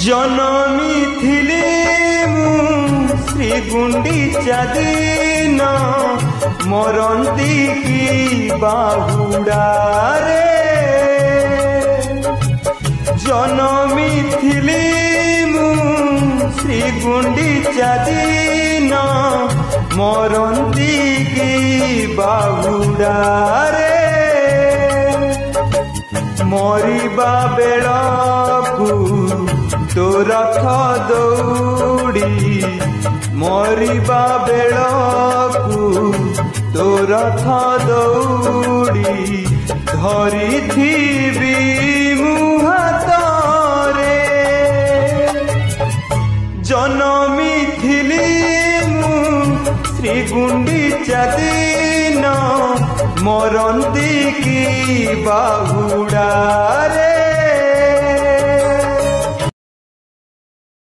जनमी थिली श्री गुंडीचा दिन मरंती की बाहुड़ारे जनमी थिली श्री गुंडीचा दिन मरंती की बाहुड़ारे मरिबा बेलकू तो रथ दौड़ी मरिबा बेलकू तो रथ दौड़ी धरी थी मुहातरे जनमी थिली श्री गुंडीचा दिन मरंती की बाहुड़ारे